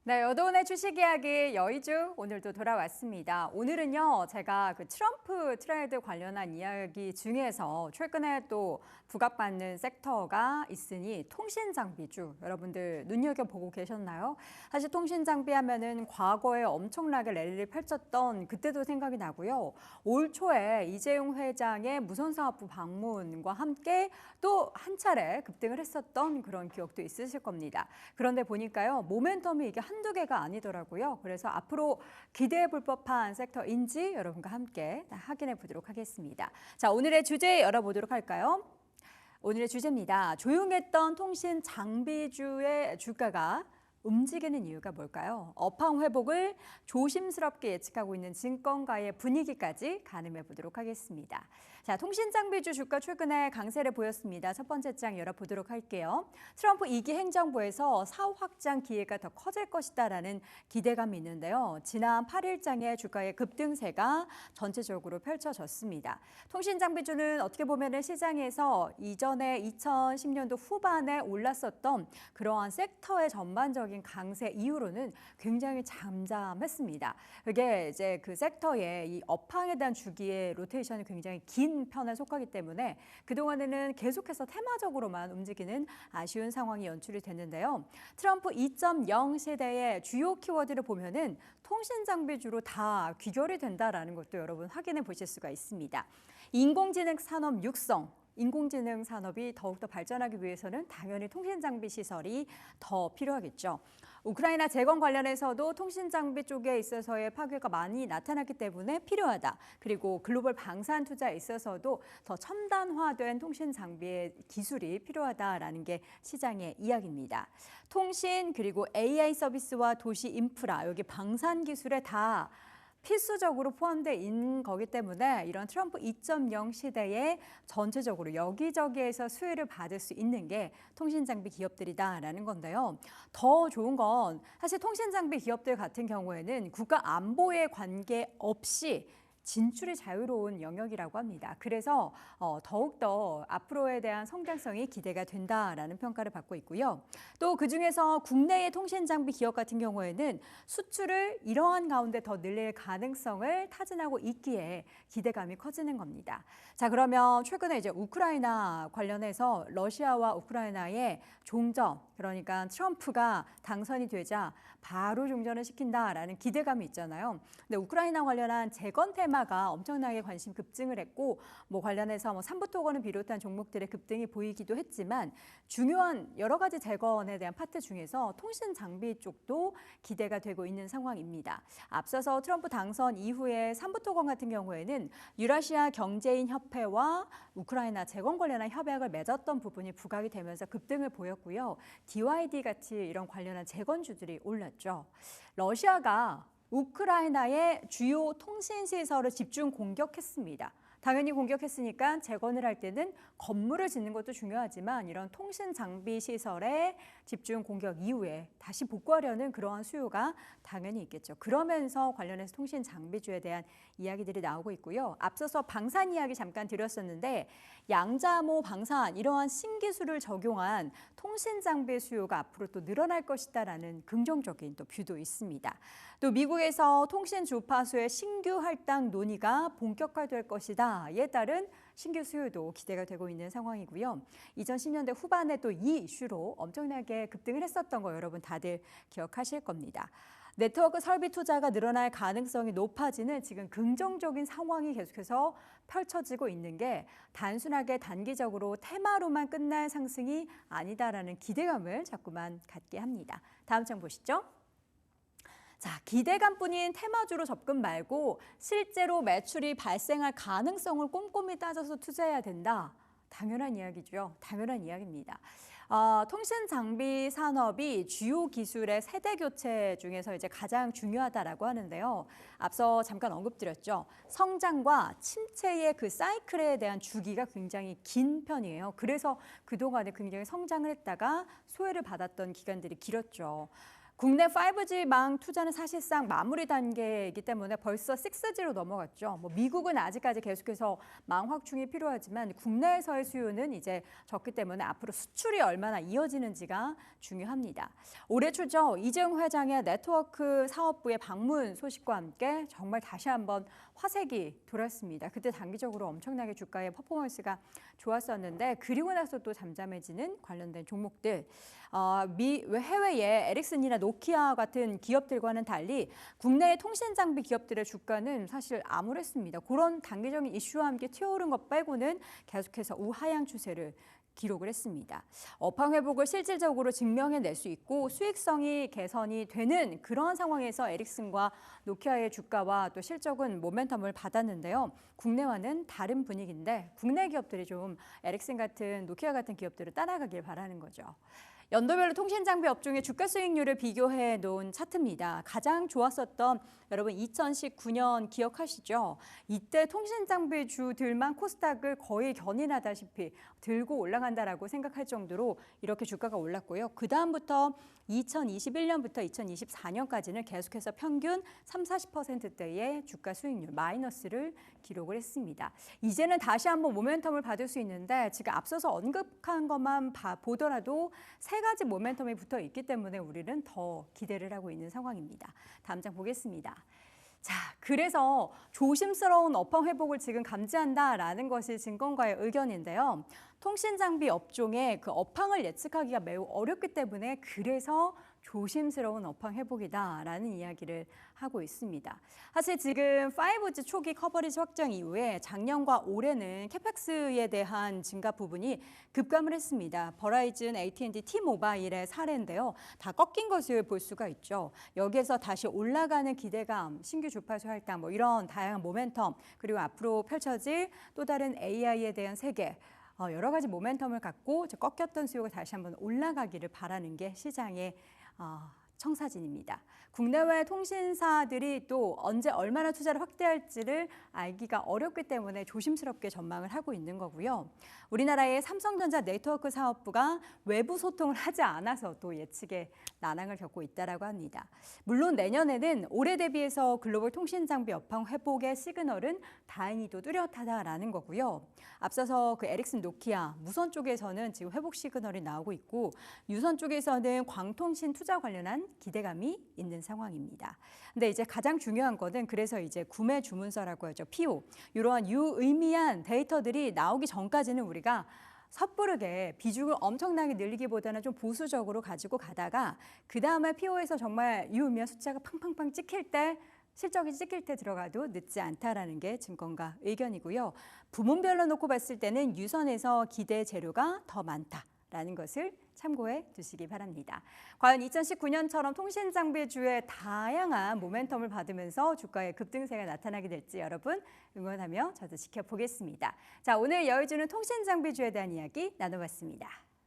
네, 여도은의 주식 이야기 여의주 오늘도 돌아왔습니다. 오늘은요, 제가 그 트럼프 트레이드 관련한 이야기 중에서 최근에 또 부각받는 섹터가 있으니 통신 장비주 여러분들 눈여겨보고 계셨나요? 사실 통신 장비 하면은 과거에 엄청나게 랠리를 펼쳤던 그때도 생각이 나고요. 올 초에 이재용 회장의 무선사업부 방문과 함께 또 한 차례 급등을 했었던 그런 기억도 있으실 겁니다. 그런데 보니까요, 모멘텀이 이게 한두 개가 아니더라고요. 그래서 앞으로 기대해 볼 법한 섹터인지 여러분과 함께 확인해 보도록 하겠습니다. 자, 오늘의 주제 열어보도록 할까요? 오늘의 주제입니다. 조용했던 통신 장비주의 주가가 움직이는 이유가 뭘까요? 업황 회복을 조심스럽게 예측하고 있는 증권가의 분위기까지 가늠해 보도록 하겠습니다. 자, 통신 장비주 주가 최근에 강세를 보였습니다. 첫 번째 장 열어보도록 할게요. 트럼프 2기 행정부에서 사업 확장 기회가 더 커질 것이다라는 기대감이 있는데요. 지난 8일장의 주가의 급등세가 전체적으로 펼쳐졌습니다. 통신 장비주는 어떻게 보면 시장에서 이전에 2010년도 후반에 올랐었던 그러한 섹터의 전반적인 강세 이후로는 굉장히 잠잠했습니다. 그게 이제 그 섹터의 이 업황에 대한 주기의 로테이션이 굉장히 긴 편에 속하기 때문에 그동안에는 계속해서 테마적으로만 움직이는 아쉬운 상황이 연출이 됐는데요. 트럼프 2.0 시대의 주요 키워드를 보면은 통신 장비주로 다 귀결이 된다라는 것도 여러분 확인해 보실 수가 있습니다. 인공지능 산업 육성, 인공지능 산업이 더욱더 발전하기 위해서는 당연히 통신장비 시설이 더 필요하겠죠. 우크라이나 재건 관련해서도 통신장비 쪽에 있어서의 파괴가 많이 나타났기 때문에 필요하다. 그리고 글로벌 방산 투자에 있어서도 더 첨단화된 통신장비의 기술이 필요하다라는 게 시장의 이야기입니다. 통신 그리고 AI 서비스와 도시 인프라, 여기 방산 기술에 다 필수적으로 포함되어 있는 거기 때문에 이런 트럼프 2.0 시대에 전체적으로 여기저기에서 수혜를 받을 수 있는 게 통신장비 기업들이다라는 건데요. 더 좋은 건 사실 통신장비 기업들 같은 경우에는 국가 안보에 관계없이 진출이 자유로운 영역이라고 합니다. 그래서 더욱더 앞으로에 대한 성장성이 기대가 된다라는 평가를 받고 있고요. 또 그중에서 국내의 통신장비 기업 같은 경우에는 수출을 이러한 가운데 더 늘릴 가능성을 타진하고 있기에 기대감이 커지는 겁니다. 자, 그러면 최근에 이제 우크라이나 관련해서 러시아와 우크라이나의 종전, 그러니까 트럼프가 당선이 되자 바로 종전을 시킨다라는 기대감이 있잖아요. 근데 우크라이나 관련한 재건 테마가 엄청나게 관심 급증을 했고 관련해서 삼부토건을 비롯한 종목들의 급등이 보이기도 했지만 중요한 여러 가지 재건에 대한 파트 중에서 통신 장비 쪽도 기대가 되고 있는 상황입니다. 앞서서 트럼프 당선 이후에 삼부토건 같은 경우에는 유라시아 경제인 협회와 우크라이나 재건 관련한 협약을 맺었던 부분이 부각이 되면서 급등을 보였고요. DYD 같이 이런 관련한 재건주들이 올랐죠. 러시아가 우크라이나의 주요 통신시설을 집중 공격했습니다. 당연히 공격했으니까 재건을 할 때는 건물을 짓는 것도 중요하지만 이런 통신 장비 시설에 집중 공격 이후에 다시 복구하려는 그러한 수요가 당연히 있겠죠. 그러면서 관련해서 통신 장비주에 대한 이야기들이 나오고 있고요. 앞서서 방산 이야기 잠깐 드렸었는데 양자모 방산 이러한 신기술을 적용한 통신 장비 수요가 앞으로 또 늘어날 것이다라는 긍정적인 또 뷰도 있습니다. 또 미국에서 통신 주파수의 신규 할당 논의가 본격화될 것이다. 이에 따른 신규 수요도 기대가 되고 있는 상황이고요. 2010년대 후반에 또 이 이슈로 엄청나게 급등을 했었던 거 여러분 다들 기억하실 겁니다. 네트워크 설비 투자가 늘어날 가능성이 높아지는 지금 긍정적인 상황이 계속해서 펼쳐지고 있는 게 단순하게 단기적으로 테마로만 끝날 상승이 아니다라는 기대감을 자꾸만 갖게 합니다. 다음 장 보시죠. 자, 기대감뿐인 테마주로 접근 말고 실제로 매출이 발생할 가능성을 꼼꼼히 따져서 투자해야 된다. 당연한 이야기죠. 당연한 이야기입니다. 통신 장비 산업이 주요 기술의 세대 교체 중에서 이제 가장 중요하다라고 하는데요. 앞서 잠깐 언급드렸죠. 성장과 침체의 그 사이클에 대한 주기가 굉장히 긴 편이에요. 그래서 그동안에 굉장히 성장을 했다가 소외를 받았던 기간들이 길었죠. 국내 5G망 투자는 사실상 마무리 단계이기 때문에 벌써 6G로 넘어갔죠. 미국은 아직까지 계속해서 망 확충이 필요하지만 국내에서의 수요는 이제 적기 때문에 앞으로 수출이 얼마나 이어지는지가 중요합니다. 올해 초죠. 이재용 회장의 네트워크 사업부의 방문 소식과 함께 정말 다시 한번 화색이 돌았습니다. 그때 단기적으로 엄청나게 주가의 퍼포먼스가 좋았었는데 그리고 나서 또 잠잠해지는 관련된 종목들. 해외의 에릭슨이나 노키아 같은 기업들과는 달리 국내의 통신 장비 기업들의 주가는 사실 암울했습니다. 그런 단기적인 이슈와 함께 튀어오른 것 빼고는 계속해서 우하향 추세를 기록을 했습니다. 업황 회복을 실질적으로 증명해낼 수 있고 수익성이 개선이 되는 그런 상황에서 에릭슨과 노키아의 주가와 또 실적은 모멘텀을 받았는데요. 국내와는 다른 분위기인데 국내 기업들이 좀 에릭슨 같은 노키아 같은 기업들을 따라가길 바라는 거죠. 연도별로 통신장비 업종의 주가 수익률을 비교해 놓은 차트입니다. 가장 좋았었던 여러분 2019년 기억하시죠? 이때 통신장비주들만 코스닥을 거의 견인하다시피 들고 올라간다라고 생각할 정도로 이렇게 주가가 올랐고요. 그 다음부터 2021년부터 2024년까지는 계속해서 평균 30-40%대의 주가 수익률 마이너스를 기록을 했습니다. 이제는 다시 한번 모멘텀을 받을 수 있는데 지금 앞서서 언급한 것만 보더라도 세 가지 모멘텀이 붙어 있기 때문에 우리는 더 기대를 하고 있는 상황입니다. 다음 장 보겠습니다. 자, 그래서 조심스러운 업황 회복을 지금 감지한다라는 것이 증권가의 의견인데요. 통신장비 업종의 그 업황을 예측하기가 매우 어렵기 때문에 그래서 조심스러운 업황 회복이다라는 이야기를 하고 있습니다. 사실 지금 5G 초기 커버리지 확장 이후에 작년과 올해는 캐펙스에 대한 증가 부분이 급감을 했습니다. 버라이즌, AT&T, T-모바일의 사례인데요. 다 꺾인 것을 볼 수가 있죠. 여기에서 다시 올라가는 기대감, 신규 주파수 할당, 이런 다양한 모멘텀, 그리고 앞으로 펼쳐질 또 다른 AI에 대한 세계, 여러 가지 모멘텀을 갖고 꺾였던 수요가 다시 한번 올라가기를 바라는 게 시장의 청사진입니다. 국내외 통신사들이 또 언제 얼마나 투자를 확대할지를 알기가 어렵기 때문에 조심스럽게 전망을 하고 있는 거고요. 우리나라의 삼성전자 네트워크 사업부가 외부 소통을 하지 않아서 또 예측에 난항을 겪고 있다라고 합니다. 물론 내년에는 올해 대비해서 글로벌 통신 장비 업황 회복의 시그널은 다행히도 뚜렷하다라는 거고요. 앞서서 그 에릭슨 노키아 무선 쪽에서는 지금 회복 시그널이 나오고 있고 유선 쪽에서는 광통신 투자 관련한 기대감이 있는 상황입니다. 근데 이제 가장 중요한 거는 그래서 이제 구매 주문서라고 하죠. PO. 이러한 유의미한 데이터들이 나오기 전까지는 우리가 섣부르게 비중을 엄청나게 늘리기보다는 좀 보수적으로 가지고 가다가 그 다음에 PO에서 정말 유의미한 숫자가 팡팡팡 찍힐 때 실적이 찍힐 때 들어가도 늦지 않다라는 게 증권가 의견이고요. 부문별로 놓고 봤을 때는 유선에서 기대 재료가 더 많다라는 것을 참고해 두시기 바랍니다. 과연 2019년처럼 통신장비주의 다양한 모멘텀을 받으면서 주가의 급등세가 나타나게 될지 여러분 응원하며 저도 지켜보겠습니다. 자, 오늘 여의주는 통신장비주에 대한 이야기 나눠봤습니다.